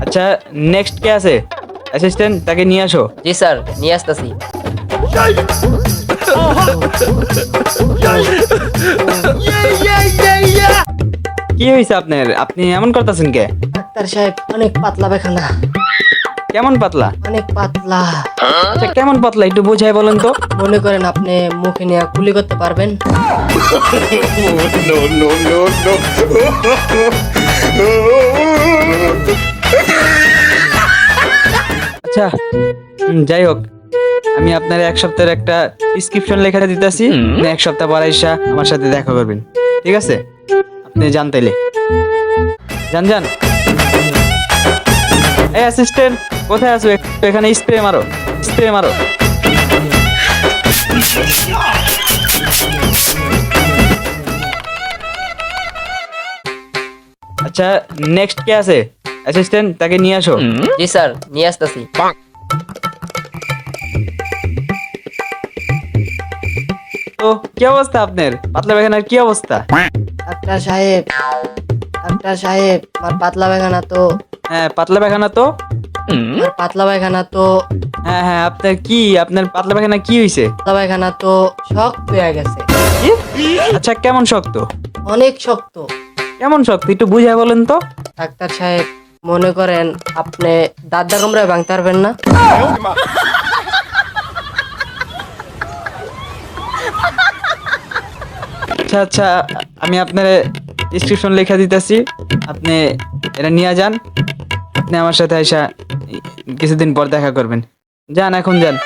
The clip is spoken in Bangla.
আচ্ছা, নেক্সট কে আছে? অ্যাসিস্ট্যান্ট, তাকে নিয়ে আসো। জি স্যার, নিয়ে আসতেছি। কি হয়েছে আপনার? আপনি এমন করতেছেন কে? ডাক্তার সাহেব, অনেক পাতলা পায়খানা, কেমন পাতলা? অনেক পাতলা। আচ্ছা, কেমন পাতলা একটু বোঝাই বলেন তো। মনে করেন আপনি মুখে নিয়ে কুলি করতে পারবেন? আচ্ছা, যাই হোক, আমি আপনার এক সপ্তাহের একটা প্রেসক্রিপশন লেখা দিতেছি। আপনি এক সপ্তাহ পর এসে আমার সাথে দেখা করবেন, ঠিক আছে? আপনি যান তাইলে, যান যান। এই অ্যাসিস্ট্যান্ট, কোথায় আছো? এখানে স্প্রে মারো, স্প্রে মারো। আচ্ছা, নেক্সট কে আছে? অ্যাসিস্ট্যান্ট, তাকে নিয়ে আসো। জি স্যার, নিয়ে আসতেছি। তো কি অবস্থা আপনার? পাতলা পায়খানার কি অবস্থা? ডাক্তার সাহেব, ডাক্তার সাহেব, আমার পাতলা পায়খানা তো, হ্যাঁ, পাতলা পায়খানা তো। আমার পাতলা পায়খানা তো, হ্যাঁ হ্যাঁ, আপনার পাতলা পায়খানা কি হয়েছে? পাতলা পায়খানা তো শক্ত হয়ে গেছে। কি? আচ্ছা, কেমন শক্ত? অনেক শক্ত। কেমন শক্ত একটু বুঝাই বলেন তো। ডাক্তার সাহেব, মনে করেন আপনি দাঁত কামড়ায় ভাঙতে পারবেন না। আচ্ছা আচ্ছা, আমি আপনার ডিসক্রিপশন লেখা দিতেছি, আপনি এটা নিয়ে যান। আপনি আমার সাথে আইসা কিছুদিন পর দেখা করবেন। যান, এখন যান।